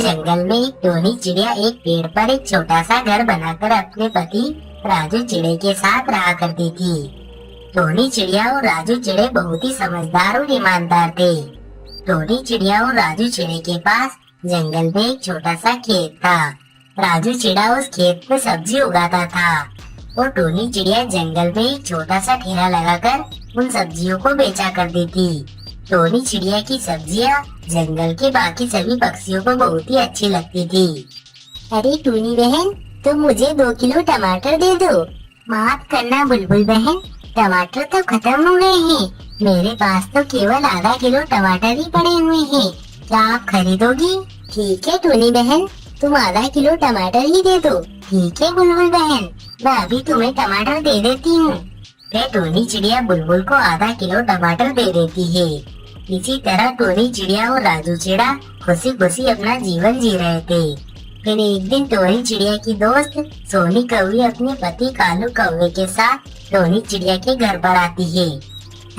जंगल में टोनी चिड़िया एक पेड़ पर एक छोटा सा घर बनाकर अपने पति राजू चिड़े के साथ रहा करती थी। टोनी चिड़िया और राजू चिड़े बहुत ही समझदार और ईमानदार थे। टोनी चिड़िया और राजू चिड़े के पास जंगल में एक छोटा सा खेत था। राजू चिड़ा उस खेत में सब्जी उगाता था और टोनी चिड़िया जंगल में एक छोटा सा ठेला लगाकर उन सब्जियों को बेचा करती थी। टोनी चिड़िया की सब्जियां जंगल के बाकी सभी पक्षियों को बहुत ही अच्छी लगती थी। अरे टोनी बहन, तुम मुझे 2 किलो टमाटर दे दो। माफ करना बुलबुल बहन, टमाटर तो खत्म हो गए हैं। मेरे पास तो केवल आधा किलो टमाटर ही पड़े हुए हैं। क्या आप खरीदोगी? ठीक है टोनी बहन, तुम आधा किलो टमाटर ही दे दो। ठीक है बुलबुल बहन, मैं अभी तुम्हें टमाटर दे देती हूँ। फिर टोनी चिड़िया बुलबुल को आधा किलो टमाटर दे देती है। इसी तरह टोनी चिड़िया और राजू चिड़ा खुशी खुशी अपना जीवन जी रहे थे। फिर एक दिन टोनी चिड़िया की दोस्त सोनी कौवी अपने पति कालू कौवे के साथ टोनी चिड़िया के घर पर आती है।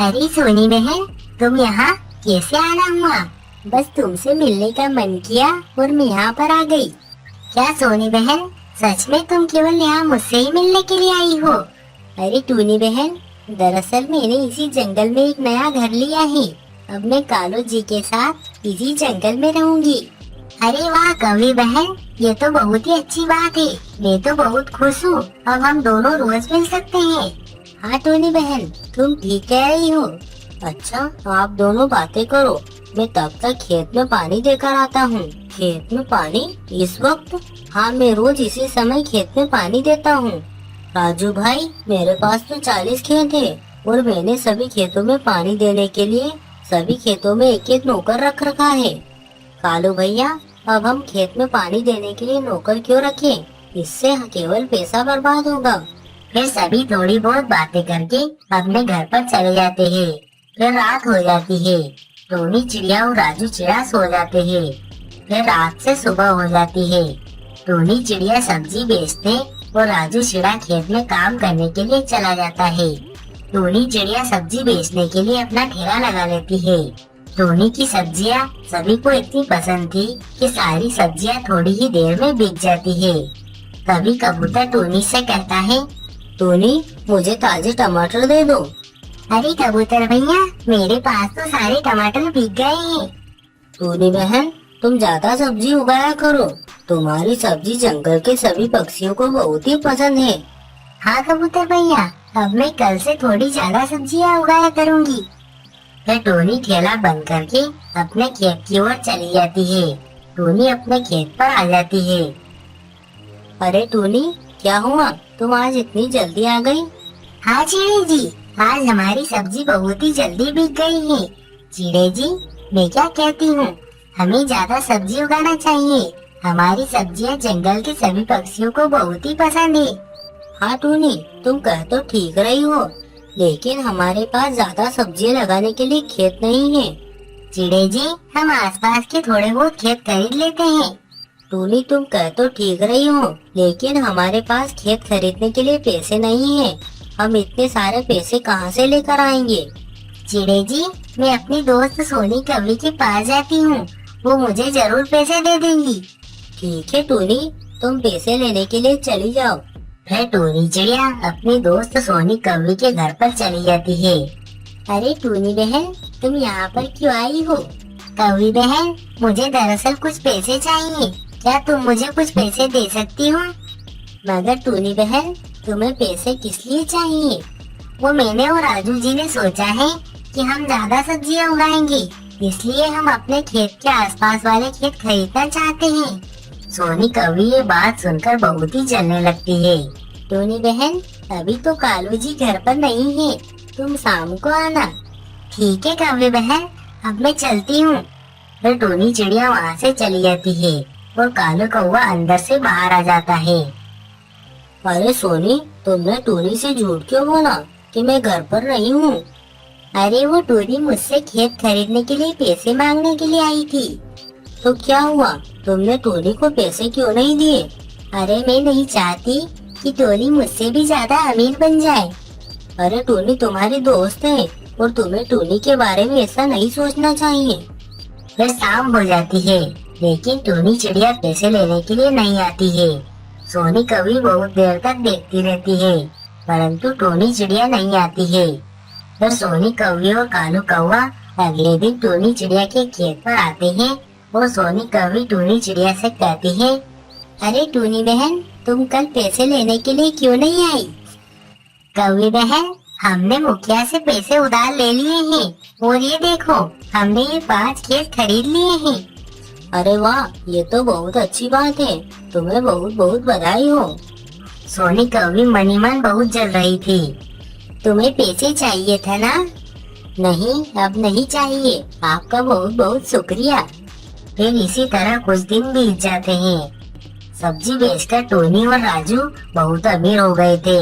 अरे सोनी बहन, तुम यहाँ कैसे आना हुआ? बस तुमसे मिलने का मन किया और मैं यहाँ पर आ गई। क्या सोनी बहन, सच में तुम केवल यहाँ मुझसे ही मिलने के लिए आई हो? अरे टोनी बहन, दरअसल मैंने इसी जंगल में एक नया घर लिया है। अब मैं कालू जी के साथ इसी जंगल में रहूंगी। अरे वाह कौवी बहन, ये तो बहुत ही अच्छी बात है। मैं तो बहुत खुश हूँ। अब हम दोनों रोज मिल सकते हैं। हाँ टोनी बहन, तुम ठीक कह रही हो। अच्छा, आप दोनों बातें करो, मैं तब तक खेत में पानी देकर आता हूँ। खेत में पानी इस वक्त? हाँ, मैं रोज इसी समय खेत में पानी देता हूँ। राजू भाई, मेरे पास तो 40 खेत है और मैंने सभी खेतों में पानी देने के लिए सभी खेतों में एक एक नौकर रख रखा है। कालू भैया, अब हम खेत में पानी देने के लिए नौकर क्यों रखें? इससे केवल पैसा बर्बाद होगा। फिर सभी थोड़ी बहुत बातें करके अपने घर पर चले जाते हैं। फिर रात हो जाती है। टोनी चिड़िया और राजू चिड़ा सो जाते हैं। फिर रात से सुबह हो जाती है। टोनी चिड़िया सब्जी बेचते और राजू चिड़ा खेत में काम करने के लिए चला जाता है। टोनी चिड़िया सब्जी बेचने के लिए अपना ठेला लगा लेती है। टोनी की सब्जियां सभी को इतनी पसंद थी कि सारी सब्जियां थोड़ी ही देर में बिक जाती है। तभी कबूतर टोनी से कहता है, टोनी, मुझे ताजे टमाटर दे दो। अरे कबूतर भैया, मेरे पास तो सारे टमाटर बिक गए हैं। टोनी बहन, तुम ज्यादा सब्जी उगाया करो। तुम्हारी सब्जी जंगल के सभी पक्षियों को बहुत ही पसंद है। हाँ कबूतर भैया, अब मैं कल से थोड़ी ज्यादा सब्जियां उगाया करूंगी। फिर टोनी ठेला बंद करके अपने खेत की ओर चली जाती है। टोनी अपने खेत पर आ जाती है। अरे टोनी, क्या हुआ? तुम आज इतनी जल्दी आ गई? हाँ चिड़े जी, आज हमारी सब्जी बहुत ही जल्दी बिक गई है। चिड़े जी, मैं क्या कहती हूँ, हमें ज्यादा सब्जी उगाना चाहिए। हमारी सब्जियाँ जंगल के सभी पक्षियों को बहुत ही पसंद है। हाँ टोनी, तुम कह तो ठीक रही हो, लेकिन हमारे पास ज्यादा सब्जियां लगाने के लिए खेत नहीं है। चिड़े जी, हम आसपास के थोड़े बहुत खेत खरीद लेते हैं। टोनी, तुम कह तो ठीक रही हो, लेकिन हमारे पास खेत खरीदने के लिए पैसे नहीं है। हम इतने सारे पैसे कहाँ से लेकर आएंगे? चिड़े जी, मैं अपनी दोस्त सोनी कौवी के पास जाती हूँ, वो मुझे जरूर पैसे दे देंगी। ठीक है टोनी, तुम पैसे लेने के लिए चली जाओ। फिर टोनी चिड़िया अपनी दोस्त सोनी कौवी के घर पर चली जाती है। अरे टोनी बहन, तुम यहाँ पर क्यों आई हो? कौवी बहन, मुझे दरअसल कुछ पैसे चाहिए। क्या तुम मुझे कुछ पैसे दे सकती हो? मगर टोनी बहन, तुम्हें पैसे किस लिए चाहिए? वो मैंने और राजू जी ने सोचा है कि हम ज्यादा सब्जियाँ उगाएंगे, इसलिए हम अपने खेत के आसपास वाले खेत खरीदना चाहते हैं। सोनी कौवी ये बात सुनकर बहुत ही जलने लगती है। टोनी बहन, अभी तो कालू जी घर पर नहीं है, तुम शाम को आना। ठीक है कौवी बहन, अब मैं चलती हूँ। फिर टोनी चिड़िया वहाँ से चली जाती है और कालू कौवा अंदर से बाहर आ जाता है। अरे सोनी, तुमने टोनी से झूठ क्यों बोला कि मैं घर पर नहीं हूँ? अरे वो टोनी मुझसे खेत खरीदने के लिए पैसे मांगने के लिए आई थी। तो क्या हुआ, तुमने टोनी को पैसे क्यों नहीं दिए? अरे मैं नहीं चाहती कि टोनी मुझसे भी ज्यादा अमीर बन जाए। अरे टोनी तुम्हारी दोस्त है और तुम्हें टोनी के बारे में ऐसा नहीं सोचना चाहिए। फिर शाम हो जाती है लेकिन टोनी चिड़िया पैसे लेने के लिए नहीं आती है। सोनी कौवी बहुत देर तक देखती रहती है, परंतु टोनी चिड़िया नहीं आती है। फिर सोनी कौवी और कालू कौवा अगले दिन टोनी चिड़िया के खेत पर आते हैं और सोनी कौवी टोनी चिड़िया से कहती है, अरे टोनी बहन, तुम कल पैसे लेने के लिए क्यों नहीं आई? कौवी बहन, हमने मुखिया से पैसे उधार ले लिए हैं और ये देखो, हमने ये 5 खेत खरीद लिए हैं। अरे वाह, ये तो बहुत अच्छी बात है। तुम्हें बहुत बहुत बधाई हो। सोनी कौवी मनी मन बहुत जल रही थी। तुम्हें पैसे चाहिए था ना? नहीं, अब नहीं चाहिए। आपका बहुत बहुत शुक्रिया। फिर इसी तरह कुछ दिन बीत जाते हैं। सब्जी बेचकर टोनी और राजू बहुत अमीर हो गए थे।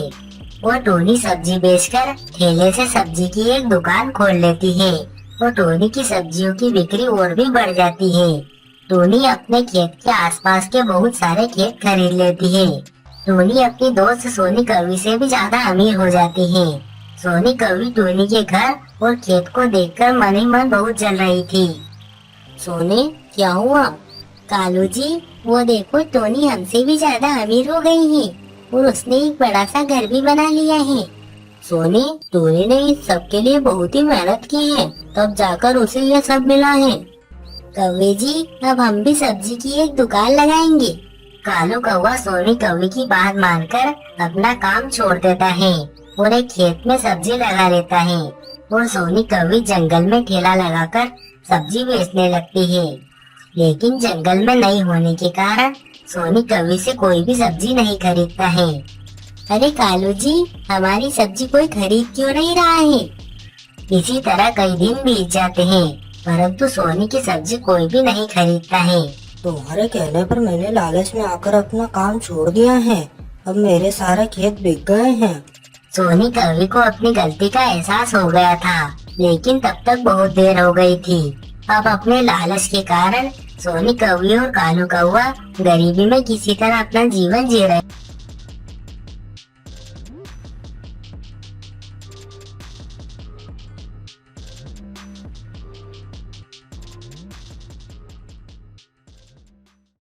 वो टोनी सब्जी बेचकर ठेले से सब्जी की एक दुकान खोल लेती है और टोनी की सब्जियों की बिक्री और भी बढ़ जाती है। टोनी अपने खेत के आसपास के बहुत सारे खेत खरीद लेती है। टोनी अपनी दोस्त सोनी कौवी से भी ज्यादा अमीर हो जाती है। सोनी कौवी टोनी के घर और खेत को देखकर मन ही मन बहुत जल रही थी। सोनी, क्या हुआ? कालू जी, वो देखो, टोनी हमसे भी ज्यादा अमीर हो गई है और उसने एक बड़ा सा घर भी बना लिया है। सोनी, टोनी ने इस सब के लिए बहुत ही मेहनत की है, तब जाकर उसे यह सब मिला है। कौवे जी, अब हम भी सब्जी की एक दुकान लगाएंगे। कालू कौवा सोनी कौवी की बात मानकर अपना काम छोड़ देता है और एक खेत में सब्जी लगा लेता है और सोनी कौवी जंगल में ठेला लगाकर सब्जी बेचने लगती है। लेकिन जंगल में नहीं होने के कारण सोनी कौवी से कोई भी सब्जी नहीं खरीदता है। अरे कालू जी, हमारी सब्जी कोई खरीद क्यों नहीं रहा है? इसी तरह कई दिन बीत जाते हैं, परंतु सोनी की सब्जी कोई भी नहीं खरीदता है। तुम्हारे कहने पर मैंने लालच में आकर अपना काम छोड़ दिया है। अब मेरे सारे खेत बिक गए हैं। सोनी कौवी को अपनी गलती का एहसास हो गया था, लेकिन तब तक बहुत देर हो गई थी। अब अपने लालच के कारण सोनी कौवी और कालू कौवा गरीबी में किसी तरह अपना जीवन जी रहे।